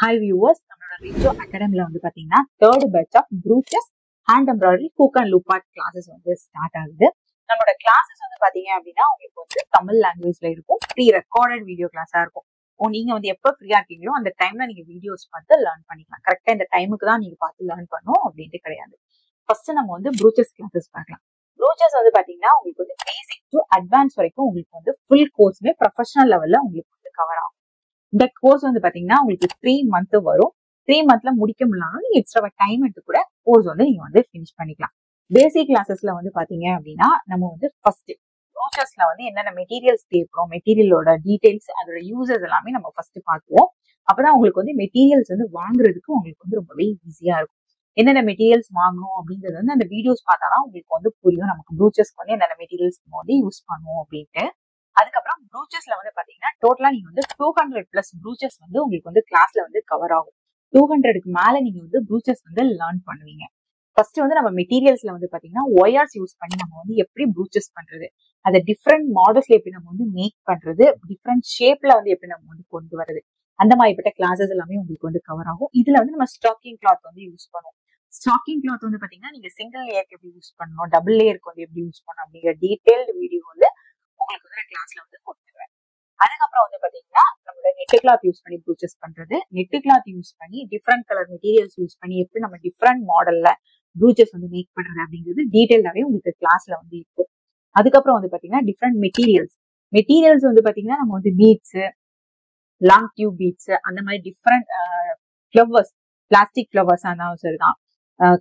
Hi viewers, நம்மளோட ரிச்சோ அகாடமில வந்து பாத்தீங்கன்னா third batch of brooches hand embroidery hook and loop art classes வந்து ஸ்டார்ட் ஆகுது. நம்மளோட கிளாஸஸ் வந்து பாத்தீங்க அப்படின்னா உங்களுக்கு வந்து தமிழ் லாங்குவேஜ்ல இருக்கும், ப்ரீ ரெக்கார்டட் வீடியோ கிளாஸா இருக்கும். நீங்க வந்து எப்ப ஃப்ரீயா இருக்கீங்களோ அந்த டைம்ல நீங்க வீடியோஸ் பார்த்து லேர்ன் பண்ணிக்கலாம். கரெக்டா இந்த டைமுக்கு தான் நீங்க பார்த்து லேர்ன் பண்ணணும் அப்படின்ட்டு கிடையாது. ஃபர்ஸ்ட் நம்ம வந்து ப்ரூச்சஸ் கிளாஸஸ் பார்க்கலாம். ப்ரூச்சஸ் வந்து பாத்தீங்கன்னா உங்களுக்கு வந்து பேசிக் டு அட்வான்ஸ் வரைக்கும் உங்களுக்கு வந்து ஃபுல் கோர்ஸ்மே ப்ரொஃபஷனல் லெவல்ல உங்களுக்கு வந்து கவர் ஆகும். இந்த கோர்ஸ் வந்து பாத்தீங்கன்னா உங்களுக்கு 3 month வரும். 3 monthல முடிக்க முடியலாம், நீங்க எக்ஸ்ட்ரா டைம் எடுத்து கூட கோர்ஸ் வந்து நீங்க வந்து ஃபினிஷ் பண்ணிக்கலாம். பேசிக் கிளாஸஸ்ல வந்து பாத்தீங்க அப்படின்னா நம்ம வந்து ஃபர்ஸ்ட் ப்ரூச்சஸ்ல வந்து என்னென்ன மெட்டீரியல்ஸ் தேவைப்படும், மெட்டீரியலோட டீடைல்ஸ், அதோட யூசஸ் எல்லாமே நம்ம ஃபர்ஸ்ட் பார்த்துவோம். அப்பதான் உங்களுக்கு வந்து மெட்டீரியல்ஸ் வந்து வாங்குறதுக்கு உங்களுக்கு வந்து ரொம்பவே ஈஸியா இருக்கும். என்னென்ன மெட்டீரியல்ஸ் வாங்கணும் அப்படின்றது வந்து அந்த வீடியோஸ் பார்த்தாதான் உங்களுக்கு வந்து புரியும், நமக்கு ப்ரூச்சஸ்க்கு வந்து என்னென்ன மெட்டீரியல்ஸ் வந்து யூஸ் பண்ணுவோம் அப்படின்ட்டு. அதுக்கப்புறம் ப்ரூச்சஸ்ல வந்து பாத்தீங்கன்னா டோட்டலா நீங்க வந்து 200+ ப்ரூச்சஸ் வந்து உங்களுக்கு வந்து கிளாஸ்ல வந்து கவர் ஆகும். 200க்கு மேல நீங்க வந்து ப்ரூச்சஸ் வந்து லேர்ன் பண்ணுவீங்க. ஃபர்ஸ்ட் வந்து நம்ம மெட்டீரியல்ஸ்ல வந்து பாத்தீங்கன்னா ஒயர்ஸ் யூஸ் பண்ணி நம்ம வந்து எப்படி ப்ரூச்சஸ் பண்றது, அதை டிஃப்ரெண்ட் மாடல்ஸ்ல எப்படி நம்ம வந்து மேக் பண்றது, டிஃப்ரெண்ட் ஷேப்ல வந்து எப்படி நம்ம வந்து கொண்டு வரது, அந்த மாதிரிப்பட்ட கிளாஸஸ் எல்லாமே உங்களுக்கு வந்து கவர் ஆகும். இதுல வந்து நம்ம ஸ்டாக்கிங் கிளாத் வந்து யூஸ் பண்ணுவோம். ஸ்டாக்கிங் கிளாத் வந்து பாத்தீங்கன்னா நீங்க சிங்கிள் லேயருக்கு எப்படி யூஸ் பண்ணணும், டபுள் லேயருக்கு வந்து எப்படி யூஸ் பண்ணணும் அப்படிங்கிற டீடைல்டு வீடியோ வந்து உங்களுக்கு வந்து கிளாஸ்ல வந்து கொடுத்துருவேன். அதுக்கப்புறம் வந்து பாத்தீங்கன்னா நம்மளோட நெட் கிளாத் யூஸ் பண்ணி ப்ரூச்சஸ் பண்றது, நெட் கிளாத் யூஸ் பண்ணி டிஃப்ரெண்ட் கலர் மெட்டீரியல்ஸ் யூஸ் பண்ணி எப்படி நம்ம டிஃப்ரெண்ட் மாடல்ல ப்ரூச்சஸ் வந்து மேக் பண்றது அப்படிங்கிறது டீடைல்டாவே உங்களுக்கு கிளாஸ்ல வந்து இருக்கும். அதுக்கப்புறம் வந்து பாத்தீங்கன்னா டிஃப்ரெண்ட் மெட்டீரியல்ஸ் வந்து பாத்தீங்கன்னா நம்ம வந்து பீட்ஸ், லாங் டியூப் பீட்ஸ், அந்த மாதிரி டிஃப்ரெண்ட் ஃபிளவர்ஸ், பிளாஸ்டிக் ஃபிளவர்ஸ் இருந்தாலும் சரிதான்,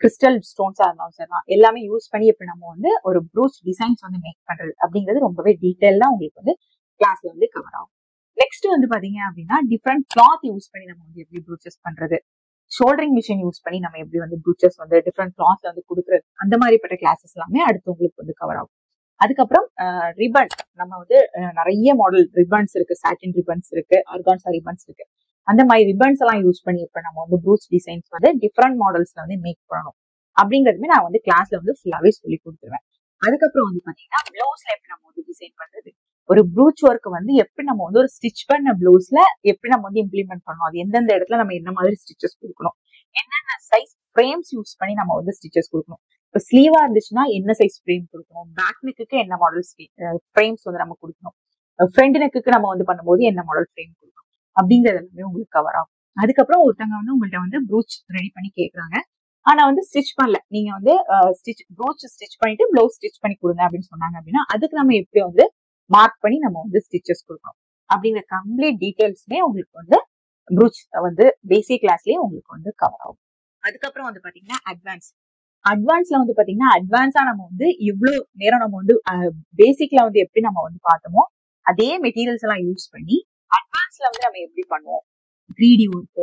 கிறிஸ்டல் ஸ்டோன்ஸா இருந்தாலும் சரிதான், எல்லாமே யூஸ் பண்ணி எப்படி நம்ம வந்து ஒரு ப்ரூச் டிசைன்ஸ் வந்து மேக் பண்றது அப்படிங்கிறது ரொம்பவே டீடைலா உங்களுக்கு வந்து கிளாஸ்ல வந்து கவர் ஆகும். நெக்ஸ்ட் வந்து பாத்தீங்க அப்படின்னா டிஃப்ரெண்ட் கிளாத் யூஸ் பண்ணி நம்ம வந்து எப்படி ப்ரூச்சஸ் பண்றது, ஷோல்டரிங் மிஷின் யூஸ் பண்ணி நம்ம எப்படி வந்து ப்ரூச்சஸ் வந்து டிஃப்ரெண்ட் கிளாத்ல வந்து கொடுக்குறது, அந்த மாதிரிப்பட்ட கிளாஸஸ் எல்லாமே அடுத்து உங்களுக்கு வந்து கவர் ஆகும். அதுக்கப்புறம் ரிபன், நம்ம வந்து நிறைய மாடல் ரிபன்ஸ் இருக்கு, சாட்டின் ரிபன்ஸ் இருக்கு, ஆர்கான்சா ரிபன்ஸ் இருக்கு. அந்த மாதிரி ரிபன்ஸ் எல்லாம் யூஸ் பண்ணி இப்ப நம்ம வந்து ப்ரூச் டிசைன்ஸ் வந்து டிஃப்ரெண்ட் மாடல்ஸ்ல வந்து மேக் பண்ணணும் அப்படிங்கறதுமே நான் வந்து கிளாஸ்ல வந்து ஃபுல்லாவே சொல்லி கொடுத்துருவேன். அதுக்கப்புறம் வந்து பாத்தீங்கன்னா பிளவுஸ்ல எப்படி நம்ம வந்து டிசைன் பண்றது, ஒரு ப்ரூச் ஒர்க் வந்து எப்படி நம்ம வந்து ஒரு ஸ்டிச் பண்ண பிளவுஸ்ல எப்படி நம்ம வந்து இம்ப்ளிமெண்ட் பண்ணணும், அது எந்தெந்த இடத்துல நம்ம என்ன மாதிரி ஸ்டிச்சஸ் கொடுக்கணும், என்னென்ன சைஸ் ஃப்ரேம்ஸ் யூஸ் பண்ணி நம்ம வந்து ஸ்டிச்சஸ் கொடுக்கணும், இப்ப ஸ்லீவா இருந்துச்சுன்னா என்ன சைஸ் ஃப்ரேம் கொடுக்கணும், பேக் நெக்குக்கு என்ன மாடல் ஃப்ரேம்ஸ் வந்து நம்ம கொடுக்கணும், ஃப்ரண்ட் நெக்குக்கு நம்ம வந்து பண்ணும்போது என்ன மாடல் ஃப்ரேம் கொடுக்கணும் அப்படிங்கிறது எல்லாமே உங்களுக்கு கவர் ஆகும். அதுக்கப்புறம் ஒருத்தவங்க வந்து உங்கள்ட்ட வந்து ப்ரூச் ரெடி பண்ணி கேட்கறாங்க, ஆனா வந்து ஸ்டிச் பண்ணல, நீங்க வந்து ப்ரூச் ஸ்டிச் பண்ணிட்டு பிளவுஸ் ஸ்டிச் பண்ணி கொடுங்க அப்படின்னு சொன்னாங்க அப்படின்னா அதுக்கு நம்ம எப்படி வந்து மார்க் பண்ணி நம்ம வந்து ஸ்டிச்சஸ் கொடுக்கணும் அப்படிங்கிற கம்ப்ளீட் டீடைல்ஸ்மே உங்களுக்கு வந்து ப்ரூச் வந்து பேசிக் கிளாஸ்லயே உங்களுக்கு வந்து கவர் ஆகும். அதுக்கப்புறம் வந்து பாத்தீங்கன்னா அட்வான்ஸ்ல வந்து பாத்தீங்கன்னா அட்வான்ஸா நம்ம வந்து எவ்வளவு நேரம் நம்ம வந்து பேசிக்ல வந்து எப்படி நம்ம வந்து பார்த்தோமோ அதே மெட்டீரியல்ஸ் எல்லாம் யூஸ் பண்ணி அட்வான்ஸ்ல வந்து நம்ம எப்படி பண்ணுவோம், 3D ஒர்க்,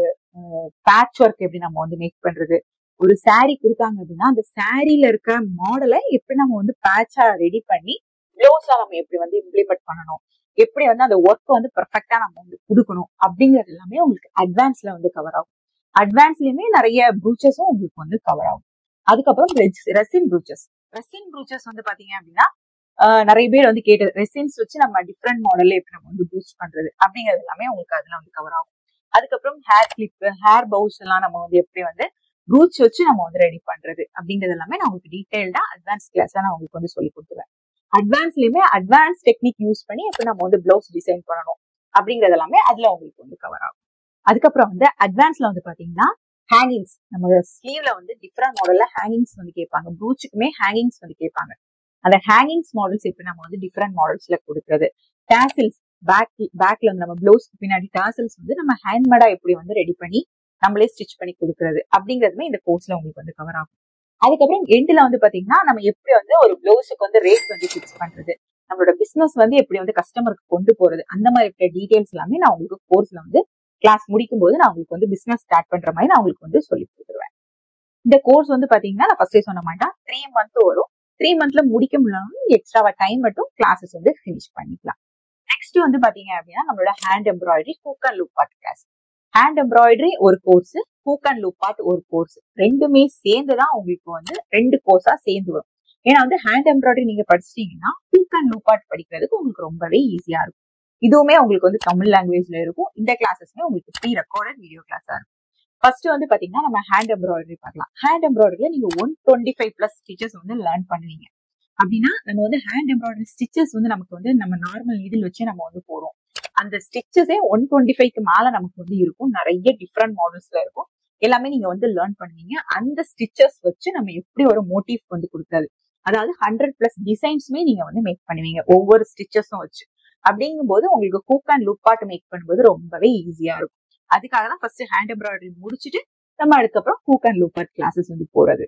பேட்ச் ஒர்க் எப்படி நம்ம வந்து மேக் பண்றது, ஒரு சாரீ கொடுத்தாங்க அப்படின்னா அந்த சாரீல இருக்க மாடலை எப்படி நம்ம வந்து பேட்சா ரெடி பண்ணி பிளவுஸ்ல நம்ம எப்படி வந்து இம்ப்ளிமெண்ட் பண்ணணும், எப்படி வந்து அந்த ஒர்க் வந்து பெர்ஃபெக்டா நம்ம வந்து கொடுக்கணும் அப்படிங்கிறது எல்லாமே உங்களுக்கு அட்வான்ஸ்ல வந்து கவர் ஆகும். அட்வான்ஸ்லயுமே நிறைய ப்ரூச்சஸும் உங்களுக்கு வந்து கவர் ஆகும். அதுக்கப்புறம் ரெசின் ப்ரூச்சஸ் வந்து பாத்தீங்க அப்படின்னா நிறைய பேர் வந்து கேட்டு ரெசின்ஸ் வச்சு நம்ம டிஃப்ரெண்ட் மாடல்ல எப்படி நம்ம வந்து ப்ரூச் பண்றது அப்படிங்கிறது எல்லாமே உங்களுக்கு அதுல வந்து கவர் ஆகும். அதுக்கப்புறம் ஹேர் கிளிப், ஹேர் பவுஸ் எல்லாம் நம்ம வந்து எப்படி வந்து ப்ரூச் வச்சு நம்ம வந்து ரெடி பண்றது அப்படிங்கிறது எல்லாமே நான் உங்களுக்கு டீடைல்டா அட்வான்ஸ் கிளாஸ்ல நான் உங்களுக்கு வந்து சொல்லி கொடுத்துருவேன். அட்வான்ஸ்லயுமே அட்வான்ஸ் டெக்னிக் யூஸ் பண்ணி எப்படி நம்ம வந்து பிளவுஸ் டிசைன் பண்ணணும் அப்படிங்கிறது எல்லாமே அதுல உங்களுக்கு வந்து கவர் ஆகும். அதுக்கப்புறம் வந்து அட்வான்ஸ்ல வந்து பாத்தீங்கன்னா ஹேங்கிங்ஸ், நம்ம ஸ்லீவ்ல வந்து டிஃப்ரெண்ட் மாடல்ல ஹேங்கிங்ஸ் வந்து கேட்பாங்க, ப்ரூச்சுக்குமே ஹேங்கிங்ஸ் வந்து கேட்பாங்க. அந்த ஹேங்கிங்ஸ் மாடல்ஸ் எப்படி நம்ம வந்து டிஃப்ரெண்ட் மாடல்ஸ்ல கொடுக்குறது, டாசில்ஸ் பேக்ல வந்து நம்ம பிளவுஸ் பின்னாடி டாசில்ஸ் வந்து நம்ம ஹேண்ட்மேடா எப்படி வந்து ரெடி பண்ணி நம்மளே ஸ்டிச் பண்ணி கொடுக்குறது அப்படிங்கிறதுமே இந்த கோர்ஸ்ல உங்களுக்கு வந்து கவர் ஆகும். அதுக்கப்புறம் எண்ட்ல வந்து பாத்தீங்கன்னா நம்ம எப்படி வந்து ஒரு பிளவுஸுக்கு வந்து ரேட் வந்து பிக்ஸ் பண்றது, நம்மளோட பிசினஸ் வந்து எப்படி வந்து கஸ்டமருக்கு கொண்டு போறது, அந்த மாதிரி டீடைல்ஸ் எல்லாமே நான் உங்களுக்கு கோர்ஸ்ல வந்து கிளாஸ் முடிக்கும் போது நான் உங்களுக்கு வந்து பிசினஸ் ஸ்டார்ட் பண்ற மாதிரி நான் உங்களுக்கு வந்து சொல்லி கொடுத்துருவேன். இந்த கோர்ஸ் வந்து பாத்தீங்கன்னா நான் ஃபர்ஸ்டே சொன்ன மாதிரி 3 month வரும். 3 monthல முடிக்க முடியலனாலும் எக்ஸ்ட்ராவா டைம் மட்டும் கிளாஸஸ் வந்து பினிஷ் பண்ணிக்கலாம். நெக்ஸ்ட் வந்து பாத்தீங்க அப்படின்னா நம்மளோட hand embroidery hook and loop art class. Hand embroidery ஒரு course, hook and loop art ஒரு கோர்ஸ், ரெண்டுமே சேர்ந்துதான் உங்களுக்கு வந்து 2 கோர்ஸா சேர்ந்து வரும். ஏன்னா வந்து ஹேண்ட் எம்ப்ராய்டரி நீங்க படிச்சிட்டீங்கன்னா ஹூக் அண்ட் லூப் ஆர்ட் படிக்கிறதுக்கு உங்களுக்கு ரொம்பவே ஈஸியா இருக்கும். இதுவுமே உங்களுக்கு வந்து தமிழ் லாங்குவேஜ்ல இருக்கும். இந்த கிளாஸஸ்மே உங்களுக்கு ப்ரீ ரெக்கார்டட் வீடியோ கிளாஸா இருக்கும். ஃபர்ஸ்ட் வந்து பாத்தீங்கன்னா நம்ம ஹேண்ட் எம்ப்ராய்டரி பார்க்கலாம். ஹேண்ட் எம்ப்ராய்டரியில நீங்க 125+ ஸ்டிச்சஸ் வந்து லேர்ன் பண்ணுவீங்க. அப்படின்னா நம்ம வந்து ஹேண்ட் எம்ப்ராய்டரி ஸ்டிச்சஸ் வந்து நமக்கு வந்து நம்ம நார்மல் நீடில் வச்சு நம்ம வந்து போறோம். அந்த ஸ்டிச்சஸே 125க்கு மேல நமக்கு வந்து இருக்கும். நிறைய டிஃப்ரெண்ட் மாடல்ஸ்ல இருக்கும். எல்லாமே நீங்க வந்து லேர்ன் பண்ணுவீங்க. அந்த ஸ்டிச்சஸ் வச்சு நம்ம எப்படி ஒரு மோட்டிவ் வந்து கொடுக்காது, அதாவது 100+ டிசைன்ஸுமே நீங்க வந்து மேக் பண்ணுவீங்க ஒவ்வொரு ஸ்டிச்சஸும் வச்சு. அப்படிங்கும் போது உங்களுக்கு hook and loop part make பண்ணும்போது ரொம்பவே ஈஸியா இருக்கும். அதுக்காக தான் ஃபர்ஸ்ட் ஹேண்ட் எம்ப்ராய்டரி முடிச்சுட்டு நம்ம அதுக்கப்புறம் hook and loop part classes வந்து போறது.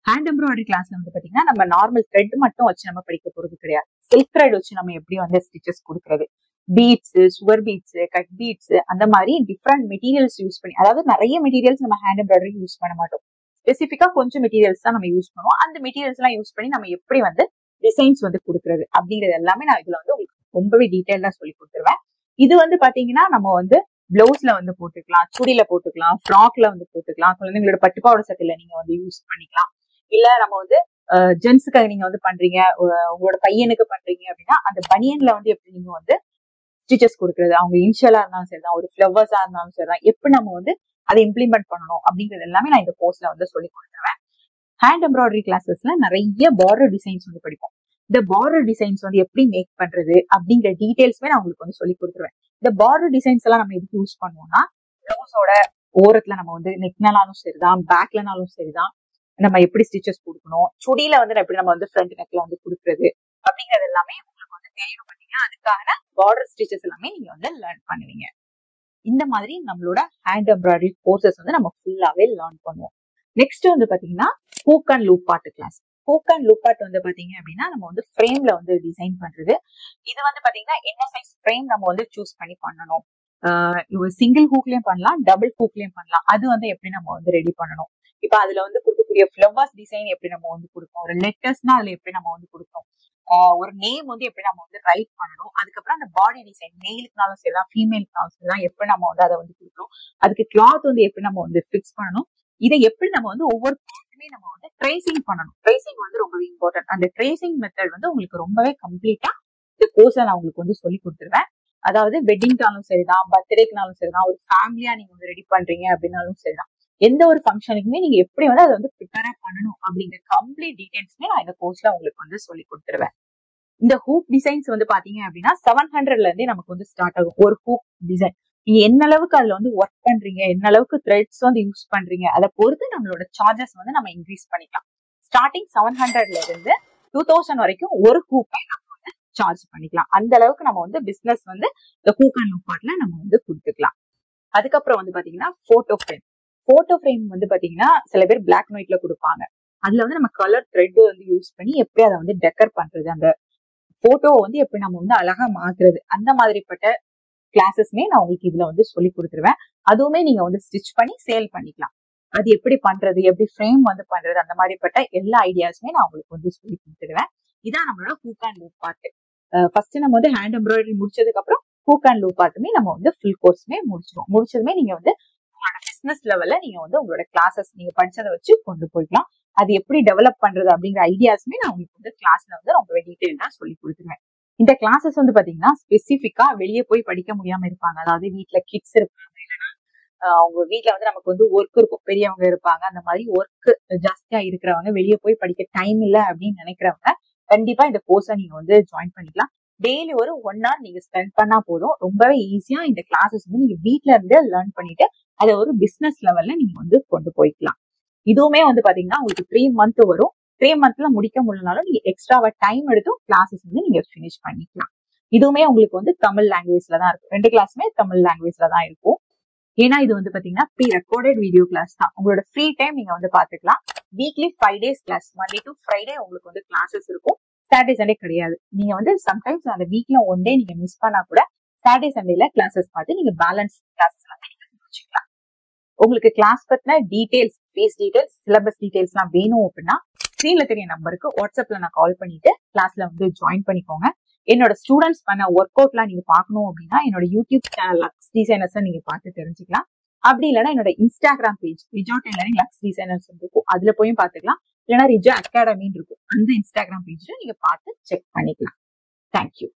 ஹேண்ட் எம்ப்ராய்டரி கிளாஸ்ல வந்து பாத்தீங்கன்னா நம்ம நார்மல் த்ரெட் மட்டும் வச்சு நம்ம படிக்க போறது கிடையாது. சில்க் த்ரெட் வச்சு நம்ம எப்படி வந்து ஸ்டிச்சஸ் கொடுக்கறது, beads, sugar beads, cut beads, அந்த மாதிரி டிஃப்ரெண்ட் மெட்டீரியல்ஸ் யூஸ் பண்ணி, அதாவது நிறைய மெட்டீரியல்ஸ் நம்ம ஹேண்ட் எம்ப்ராய்டரி யூஸ் பண்ண மாட்டோம். ஸ்பெசிஃபிக்கா கொஞ்சம் மெட்டீரியல்ஸ் தான் நம்ம யூஸ் பண்ணுவோம். அந்த மெட்டீரியல்ஸ் எல்லாம் யூஸ் பண்ணி நம்ம எப்படி வந்து டிசைன்ஸ் வந்து கொடுக்கறது அப்படிங்கிறது எல்லாமே நான் இதுல வந்து உங்களுக்கு ரொம்பவே டீடைலா சொல்லி கொடுத்துருவேன். இது வந்து பாத்தீங்கன்னா நம்ம வந்து பிளவுஸ்ல வந்து போட்டுக்கலாம், சுடியில போட்டுக்கலாம், ஃப்ராக்ல வந்து போட்டுக்கலாம், குழந்தைங்களோட பட்டுப்பாவோட சட்டையில நீங்க வந்து யூஸ் பண்ணிக்கலாம். இல்ல நம்ம வந்து ஜென்ஸுக்காக நீங்க வந்து பண்றீங்க, உங்களோட பையனுக்கு பண்றீங்க அப்படின்னா அந்த பனியன்ல வந்து எப்படி நீங்க வந்து ஸ்டிச்சஸ் கொடுக்கறது, அவங்க இனிஷியலா இருந்தாலும் சரிதான், ஒரு ஃபிளவர்ஸா இருந்தாலும் சரிதான், எப்படி நம்ம வந்து அதை இம்ப்ளிமெண்ட் பண்ணணும் அப்படிங்கிறது எல்லாமே நான் இந்த கோர்ஸ்ல வந்து சொல்லி கொடுத்துருவேன். ஹேண்ட் எம்ப்ராய்டரி கிளாஸஸ்ல நிறைய பார்டர் டிசைன்ஸ் வந்து படிப்போம். இந்த பார்டர் டிசைன்ஸ் வந்து எப்படி மேக் பண்றது அப்படிங்கிற டீடைல்ஸ்மே நான் உங்களுக்கு வந்து சொல்லி கொடுத்துருவேன். இந்த பார்டர் டிசைன்ஸ் எல்லாம் நம்ம எதுக்கு யூஸ் பண்ணுவோம்னா, பிளவுஸோட ஓரத்துல நம்ம வந்து நெக்னாலும் சரிதான், பேக்லனாலும் சரிதான், நம்ம எப்படி ஸ்டிச்சஸ் கொடுக்கணும், சுடியில வந்து எப்படி நம்ம வந்து ஃப்ரண்ட் நெக்ல வந்து கொடுக்கறது அப்படிங்கிறது எல்லாமே உங்களுக்கு வந்து தெரியும். பண்ணீங்க அதுக்கான பார்டர் ஸ்டிச்சஸ் எல்லாமே நீங்க வந்து லேர்ன் பண்ணுவீங்க. இந்த மாதிரி நம்மளோட ஹேண்ட் எம்ப்ராய்டரி கோர்சஸ் வந்து நம்ம ஃபுல்லாவே லேர்ன் பண்ணுவோம். நெக்ஸ்ட் வந்து பாத்தீங்கன்னா hook and loop part class. Hook and loop part வந்து பாத்தீங்க அப்படின்னா நம்ம வந்து ஃப்ரேம்ல வந்து டிசைன் பண்றது. இது வந்து பாத்தீங்கன்னா என்ன சைஸ் ஃப்ரேம் நம்ம வந்து சூஸ் பண்ணி பண்ணணும். சிங்கிள் ஹூக்லயும் பண்ணலாம், டபுள் ஹூக்லயும் பண்ணலாம். அது வந்து எப்படி நம்ம வந்து ரெடி பண்ணணும். இப்ப அதுல வந்து கொடுக்கக்கூடிய ஃபிளவர்ஸ் டிசைன் எப்படி நம்ம வந்து கொடுப்போம், ஒரு லெட்டர்ஸ்னா அதுல எப்படி நம்ம வந்து கொடுப்போம், ஒரு நேம் வந்து எப்படி நம்ம வந்து ரைட் பண்ணணும். அதுக்கப்புறம் அந்த பாடி டிசைன் மேலுக்குனாலும் சரிதான், ஃபீமேலுக்குனாலும் சரிதான், எப்படி நம்ம வந்து அதை வந்து கொடுக்கணும். அதுக்கு கிளாத் வந்து எப்படி நம்ம வந்து ஃபிக்ஸ் பண்ணணும். இதை எப்படி நம்ம வந்து ஒவ்வொரு பார்ட்டுமே நம்ம வந்து ட்ரேசிங் பண்ணணும். ட்ரேசிங் வந்து ரொம்பவே இம்பார்ட்டன்ட். அந்த ட்ரேசிங் மெத்தட் வந்து உங்களுக்கு ரொம்பவே கம்ப்ளீட்டா இந்த கோர்ஸ்ல நான் உங்களுக்கு வந்து சொல்லி கொடுத்துருவேன். அதாவது வெட்டிங்னாலும் சரிதான், பர்த்டேக்குனாலும் சரிதான், ஒரு ஃபேமிலியா நீங்க வந்து ரெடி பண்றீங்க அப்படின்னாலும் சரிதான், எந்த ஒரு ஃபங்க்ஷனுக்குமே நீங்க எப்படி வந்து அதை வந்து ப்ரிப்பேரா பண்ணணும் அப்படிங்கிற கம்ப்ளீட் டீடைல்ஸ்மே நான் இந்த கோர்ஸ்ல உங்களுக்கு வந்து சொல்லி கொடுத்துருவேன். இந்த ஹூக் டிசைன்ஸ் வந்து பாத்தீங்க அப்படின்னா 700ல இருந்தே நமக்கு வந்து ஸ்டார்ட் ஆகும். ஒரு ஹூக் டிசைன் நீங்க என்ன அளவுக்கு அதுல வந்து ஒர்க் பண்றீங்க, என்ன அளவுக்கு த்ரெட்ஸ் வந்து யூஸ் பண்றீங்க, அதை பொறுத்து நம்மளோட சார்ஜஸ் வந்து நம்ம இன்க்ரீஸ் பண்ணிக்கலாம். ஸ்டார்டிங் 700ல இருந்து 2000 வரைக்கும் ஒரு ஹூக்கை நம்ம வந்து சார்ஜ் பண்ணிக்கலாம். அந்த அளவுக்கு நம்ம வந்து பிசினஸ் வந்து இந்த ஹூக் அண்ட் லூப் பார்ட்ல நம்ம வந்து கொடுத்துக்கலாம். அதுக்கப்புறம் வந்து பாத்தீங்கன்னா போட்டோ ஃப்ரேம். போட்டோ ஃப்ரேம் வந்து பாத்தீங்கன்னா சில பேர் பிளாக் அண்ட் ஒயிட்ல கொடுப்பாங்க. அதுல வந்து நம்ம கலர் த்ரெட் வந்து யூஸ் பண்ணி எப்படி அதை வந்து டெக்கர் பண்றது, அந்த போட்டோவை வந்து எப்படி நம்ம வந்து அழகா மாத்துறது, அந்த மாதிரிப்பட்ட கிளாஸஸ்மே நான் உங்களுக்கு இதுல வந்து சொல்லி கொடுத்துருவேன். அதுவுமே நீங்க வந்து ஸ்டிச் பண்ணி சேல் பண்ணிக்கலாம். அது எப்படி பண்றது, எப்படி ஃப்ரேம் வந்து பண்றது, அந்த மாதிரிப்பட்ட எல்லா ஐடியாஸுமே நான் உங்களுக்கு வந்து சொல்லி கொடுத்துருவேன். இதான் நம்மளோட hook and loop part. First நம்ம வந்து ஹேண்ட் எம்ப்ராய்டரி முடிச்சதுக்கு அப்புறம் ஹூக் அண்ட் லூப் பார்ட்டுமே நம்ம வந்து ஃபுல் கோர்ஸ்மே முடிச்சிடும். முடிச்சதுமே நீங்க வந்து உங்களோட பிசினஸ் லெவல்ல நீங்க வந்து உங்களோட கிளாஸஸ் நீங்க படிச்சதை வச்சு கொண்டு போய்க்கலாம். அது எப்படி டெவலப் பண்றது அப்படிங்கிற ஐடியாஸுமே நான் உங்களுக்கு வந்து கிளாஸ்ல வந்து ரொம்பவே டீடைல்டா சொல்லி கொடுத்துருவேன். இந்த கிளாஸஸ் வந்து பாத்தீங்கன்னா ஸ்பெசிபிக்கா வெளியே போய் படிக்க முடியாம இருப்பாங்க. அதாவது வீட்டுல கிட்ஸ் இருப்பாங்க, இல்லைன்னா அவங்க வீட்டுல வந்து நமக்கு வந்து ஒர்க் இருக்கும், பெரியவங்க இருப்பாங்க, அந்த மாதிரி ஒர்க் ஜாஸ்தியா இருக்கிறவங்க, வெளியே போய் படிக்க டைம் இல்லை அப்படின்னு நினைக்கிறவங்க கண்டிப்பா இந்த கோர்ஸை நீங்க வந்து ஜாயின் பண்ணிக்கலாம். டெய்லி ஒரு 1 hour நீங்க ஸ்பெண்ட் பண்ணா போதும். ரொம்பவே ஈஸியா இந்த கிளாஸஸ் வந்து நீங்க வீட்டுல இருந்து லேர்ன் பண்ணிட்டு அதை ஒரு பிசினஸ் லெவல்ல நீங்க வந்து கொண்டு போய்க்கலாம். இதுவுமே வந்து பாத்தீங்கன்னா உங்களுக்கு 3 month வரும். 3 monthல முடிக்க முடியலனாலும் நீங்க எக்ஸ்ட்ராவா டைம் எடுத்தும் கிளாஸஸ் வந்து நீங்க ஃபினிஷ் பண்ணிக்கலாம். இதுவுமே உங்களுக்கு வந்து தமிழ் லாங்குவேஜ்ல தான் இருக்கும். 2 கிளாஸுமே தமிழ் லாங்குவேஜ்ல தான் இருக்கும். ஏன்னா இது வந்து பாத்தீங்கன்னா ப்ரீ ரெக்கார்டட் வீடியோ கிளாஸ் தான். உங்களோட ஃப்ரீ டைம் நீங்க வந்து பாத்துக்கலாம். Weekly 5 days class, Monday to Friday உங்களுக்கு வந்து கிளாஸஸ் இருக்கும். சாட்டர்டே சண்டே கிடையாது. நீங்க வந்து சம்டைம்ஸ் அந்த வீக்ல 1 day நீங்க மிஸ் பண்ணா கூட சாட்டர்டே சண்டேல கிளாஸஸ் பார்த்து நீங்க பேலன்ஸ் கிளாஸஸ் எல்லாமே நீங்க முடிச்சுக்கலாம். உங்களுக்கு கிளாஸ் பத்தின details, fees details, syllabus details எல்லாம் வேணும் அப்படின்னா ஸ்கிரீன்ல தெரிய நம்பருக்கு வாட்ஸ்அப்ல நான் கால் பண்ணிட்டு கிளாஸ்ல வந்து ஜாயின் பண்ணிக்கோங்க. என்னோட ஸ்டூடெண்ட்ஸ் பண்ண ஒர்க் அவுட்லாம் நீங்க பாக்கணும் அப்படின்னா என்னோட யூடியூப் சேனல் லக்ஸ் டிசைனர்ஸ் நீங்க பார்த்து தெரிஞ்சுக்கலாம். அப்படி இல்லைன்னா என்னோட Instagram page Rijo tailoring lux designers இருக்கும், அதுல போயும் பாத்துக்கலாம். இல்லைன்னா ரிஜோ அகாடமின்னு இருக்கும், அந்த இன்ஸ்டாகிராம் பேஜ்ல நீங்க பார்த்து செக் பண்ணிக்கலாம். தேங்க்யூ.